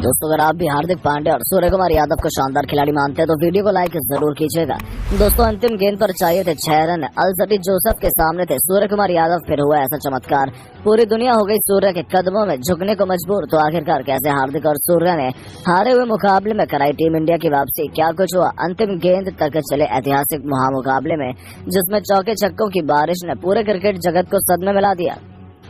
दोस्तों, अगर आप भी हार्दिक पांड्या और सूर्य कुमार यादव को शानदार खिलाड़ी मानते हैं तो वीडियो को लाइक जरूर कीजिएगा। दोस्तों, अंतिम गेंद पर चाहिए थे 6 रन। अल्जरी जोसेफ के सामने थे सूर्य कुमार यादव। फिर हुआ ऐसा चमत्कार, पूरी दुनिया हो गई सूर्य के कदमों में झुकने को मजबूर। तो आखिरकार कैसे हार्दिक और सूर्य ने हारे हुए मुकाबले में कराई टीम इंडिया की वापसी? क्या कुछ हुआ अंतिम गेंद तक चले ऐतिहासिक महामुकाबले में, जिसमें चौके छक्कों की बारिश ने पूरे क्रिकेट जगत को सदमे में ला दिया।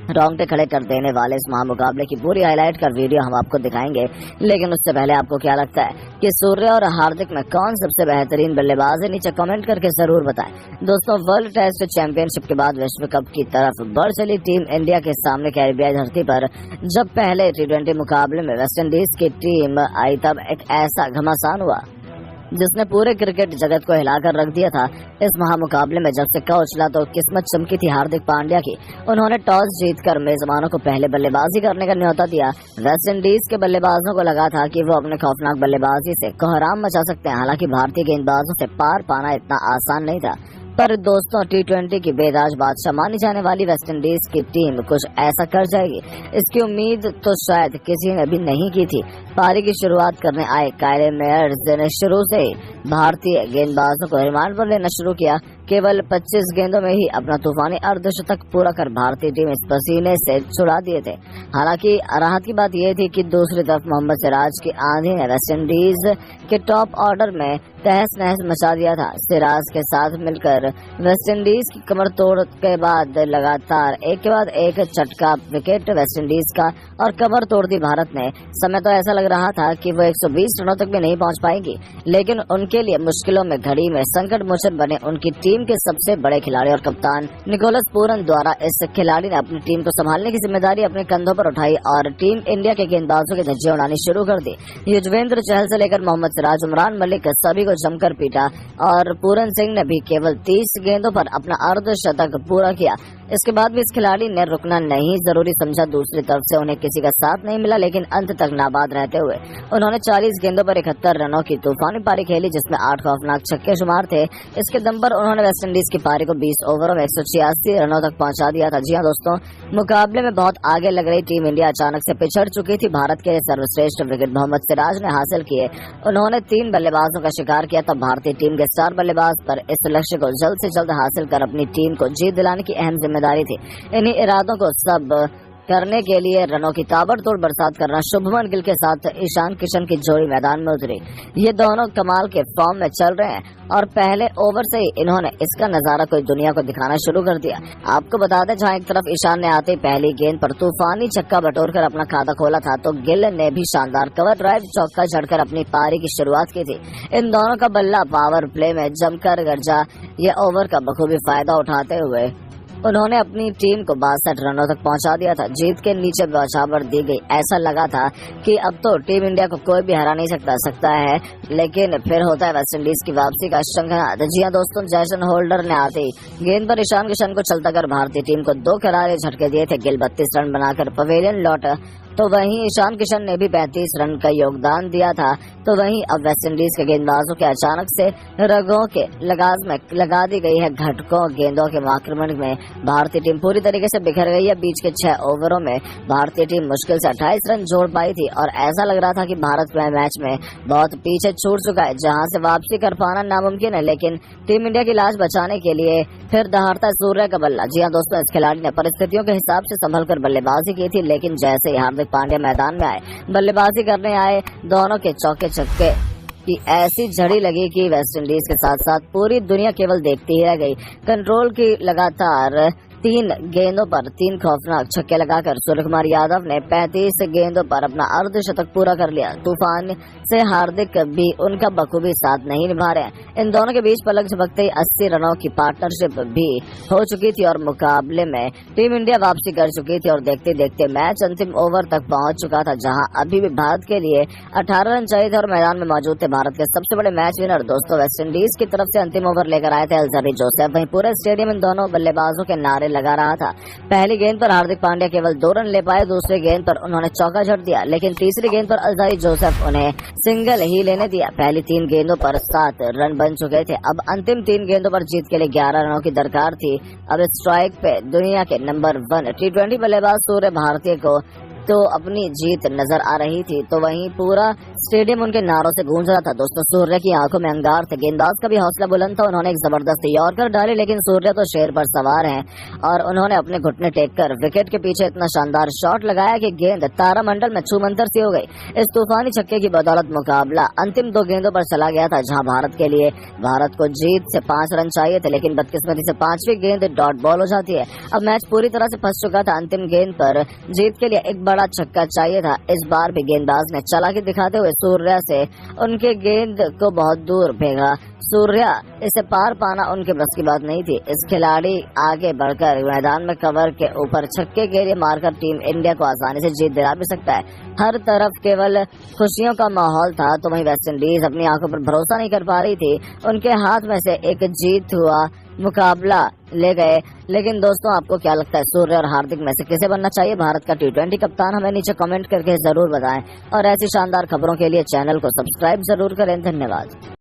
रोंगटे खड़े कर देने वाले इस महामुकाबले की पूरी हाईलाइट का वीडियो हम आपको दिखाएंगे, लेकिन उससे पहले आपको क्या लगता है कि सूर्य और हार्दिक में कौन सबसे बेहतरीन बल्लेबाज है? नीचे कमेंट करके जरूर बताएं। दोस्तों, वर्ल्ड टेस्ट चैंपियनशिप के बाद विश्व कप की तरफ बढ़ चली टीम इंडिया के सामने कैरिबियाई धरती पर जब पहले T20 मुकाबले में वेस्टइंडीज की टीम आई, तब एक ऐसा घमासान हुआ जिसने पूरे क्रिकेट जगत को हिलाकर रख दिया था। इस महामुकाबले में जब सिक्का उछला तो किस्मत चमकी थी हार्दिक पांड्या की। उन्होंने टॉस जीतकर मेजबानों को पहले बल्लेबाजी करने का न्योता दिया। वेस्टइंडीज के बल्लेबाजों को लगा था कि वो अपने खौफनाक बल्लेबाजी से कोहराम मचा सकते हैं। हालांकि भारतीय गेंदबाजों से पार पाना इतना आसान नहीं था। पर दोस्तों, T20 की बेदाज बादशाह मानी जाने वाली वेस्टइंडीज की टीम कुछ ऐसा कर जाएगी, इसकी उम्मीद तो शायद किसी ने भी नहीं की थी। पारी की शुरुआत करने आए कायले मेयर्स ने शुरू से ही भारतीय गेंदबाजों को रिमांड पर लेना शुरू किया। केवल 25 गेंदों में ही अपना तूफानी अर्धशतक पूरा कर भारतीय टीम इस पसीने से छुड़ा दिए थे। हालांकि राहत की बात यह थी कि दूसरी तरफ मोहम्मद सिराज की आंधी ने वेस्टइंडीज के टॉप ऑर्डर में तहस नहस मचा दिया था। सिराज के साथ मिलकर वेस्टइंडीज की कमर तोड़ के बाद लगातार एक के बाद एक चटका विकेट वेस्टइंडीज का और कमर तोड़ दी भारत ने। समय तो ऐसा लग रहा था कि वो 120 रनों तक भी नहीं पहुंच पाएंगी, लेकिन उनके लिए मुश्किलों में घड़ी में संकट मोचन बने उनकी टीम के सबसे बड़े खिलाड़ी और कप्तान निकोलस पूरन द्वारा इस खिलाड़ी ने अपनी टीम को संभालने की जिम्मेदारी अपने कंधों पर उठाई और टीम इंडिया के गेंदबाजों की धज्जियां उड़ानी शुरू कर दी। युजवेंद्र चहल से लेकर मोहम्मद सिराज, उमरान मलिक सभी को जमकर पीटा और पूरन सिंह ने भी केवल 30 गेंदों पर अपना अर्धशतक पूरा किया। इसके बाद भी इस खिलाड़ी ने रुकना नहीं जरूरी समझा। दूसरी तरफ से उन्हें किसी का साथ नहीं मिला, लेकिन अंत तक नाबाद रहते हुए उन्होंने 40 गेंदों पर 71 रनों की तूफानी पारी खेली, जिसमें 8 खौफनाक छक्के शुमार थे। इसके दम पर उन्होंने वेस्टइंडीज की पारी को 20 ओवरों में 186 रनों तक पहुंचा दिया था। जी हां दोस्तों, मुकाबले में बहुत आगे लग रही टीम इंडिया अचानक से पिछड़ चुकी थी। भारत के सर्वश्रेष्ठ विकेट मोहम्मद सिराज ने हासिल किए। उन्होंने 3 बल्लेबाजों का शिकार किया। तब भारतीय टीम के स्टार बल्लेबाज पर इस लक्ष्य को जल्द से जल्द हासिल कर अपनी टीम को जीत दिलाने की अहम जिम्मेदारी थी। इन्हीं इरादों को सब करने के लिए रनों की ताबड़तोड़ बरसात करना शुभमन गिल के साथ ईशान किशन की जोड़ी मैदान में उतरी। ये दोनों कमाल के फॉर्म में चल रहे हैं और पहले ओवर से ही इन्होंने इसका नजारा कोई दुनिया को दिखाना शुरू कर दिया। आपको बता दें, जहां एक तरफ ईशान ने आते ही पहली गेंद पर तूफानी छक्का बटोरकर अपना खाता खोला था, तो गिल ने भी शानदार कवर ड्राइव चौका जड़कर अपनी पारी की शुरुआत की थी। इन दोनों का बल्ला पावर प्ले में जमकर गरजा। ये ओवर का बखूबी फायदा उठाते हुए उन्होंने अपनी टीम को 62 रनों तक पहुंचा दिया था। जीत के नीचे बौछावर दी गई। ऐसा लगा था कि अब तो टीम इंडिया को कोई भी हरा नहीं सकता है, लेकिन फिर होता है वेस्टइंडीज की वापसी का शंखनाद। जी हां दोस्तों, जैसन होल्डर ने आते ही गेंद पर ईशान किशन को चलता कर भारतीय टीम को 2 करारे झटके दिए थे। गिल 32 रन बनाकर पवेलियन लौटा, तो वहीं ईशान किशन ने भी 35 रन का योगदान दिया था। तो वहीं अब वेस्टइंडीज के गेंदबाजों के अचानक से रगों के लगाज में लगा दी गई है घटकों गेंदों के आक्रमण में भारतीय टीम पूरी तरीके से बिखर गई है। बीच के 6 ओवरों में भारतीय टीम मुश्किल से 28 रन जोड़ पाई थी और ऐसा लग रहा था कि भारत मैच में बहुत पीछे छूट चुका है, जहां से वापसी कर पाना नामुमकिन है। लेकिन टीम इंडिया की लाज बचाने के लिए फिर दहाड़ता सूर्य का बल्ला। जी हां दोस्तों, इस खिलाड़ी ने परिस्थितियों के हिसाब से संभल कर बल्लेबाजी की थी, लेकिन जैसे ही हार्दिक पांड्या मैदान में आए, बल्लेबाजी करने आए, दोनों के चौके छक्के की ऐसी झड़ी लगी कि वेस्टइंडीज के साथ साथ पूरी दुनिया केवल देखती ही रह गई। कंट्रोल की लगातार 3 गेंदों पर 3 खौफनाक छक्के लगाकर सूर्य कुमार यादव ने 35 गेंदों पर अपना अर्धशतक पूरा कर लिया। तूफान से हार्दिक भी उनका बखूबी साथ नहीं निभा रहे। इन दोनों के बीच पलक झपकते ही 80 रनों की पार्टनरशिप भी हो चुकी थी और मुकाबले में टीम इंडिया वापसी कर चुकी थी और देखते देखते मैच अंतिम ओवर तक पहुंच चुका था, जहां अभी भी भारत के लिए 18 रन चाहिए थे और मैदान में मौजूद थे भारत के सबसे बड़े मैच विनर दोस्तों वेस्टइंडीज की तरफ से अंतिम ओवर लेकर आए थे अल्जरी जोसेफ। वहीं पूरे स्टेडियम इन दोनों बल्लेबाजों के नारे लगा रहा था। पहली गेंद पर हार्दिक पांड्या केवल 2 रन ले पाए, दूसरी गेंद पर उन्होंने चौका जड़ दिया, लेकिन तीसरी गेंद पर अल्जाई जोसेफ उन्हें सिंगल ही लेने दिया। पहली 3 गेंदों पर 7 रन बन चुके थे। अब अंतिम 3 गेंदों पर जीत के लिए 11 रनों की दरकार थी। अब स्ट्राइक पे दुनिया के नंबर 1 T20 बल्लेबाज सूर्य भारती को तो अपनी जीत नजर आ रही थी, तो वहीं पूरा स्टेडियम उनके नारों से गूंज रहा था। दोस्तों, सूर्य की आंखों में अंगार थे, गेंदबाज का भी हौसला बुलंद था। उन्होंने एक जबरदस्त यॉर्कर डाली, लेकिन सूर्य तो शेर पर सवार हैं और उन्होंने अपने घुटने टेक कर विकेट के पीछे इतना शानदार शॉट लगाया कि गेंद तारामंडल में छूमंतर सी हो गई। इस तूफानी छक्के की बदौलत मुकाबला अंतिम 2 गेंदों पर चला गया था, जहां भारत को जीत से 5 रन चाहिए थे, लेकिन बदकिस्मती से 5वीं गेंद डॉट बॉल हो जाती है। अब मैच पूरी तरह से फंस चुका था। अंतिम गेंद पर जीत के लिए एक बड़ा छक्का चाहिए था। इस बार भी गेंदबाज ने चालाकी दिखाते हुए सूर्या से उनके गेंद को बहुत दूर फेंका। सूर्या इसे पार पाना उनके बस की बात नहीं थी। इस खिलाड़ी आगे बढ़कर मैदान में कवर के ऊपर छक्के के लिए मारकर टीम इंडिया को आसानी से जीत दिला भी सकता है। हर तरफ केवल खुशियों का माहौल था, तो वहीं वेस्ट इंडीज अपनी आंखों पर भरोसा नहीं कर पा रही थी। उनके हाथ में से एक जीत हुआ मुकाबला ले गए। लेकिन दोस्तों, आपको क्या लगता है, सूर्य और हार्दिक में से किसे बनना चाहिए भारत का T20 कप्तान? हमें नीचे कमेंट करके जरूर बताएं और ऐसी शानदार खबरों के लिए चैनल को सब्सक्राइब जरूर करें। धन्यवाद।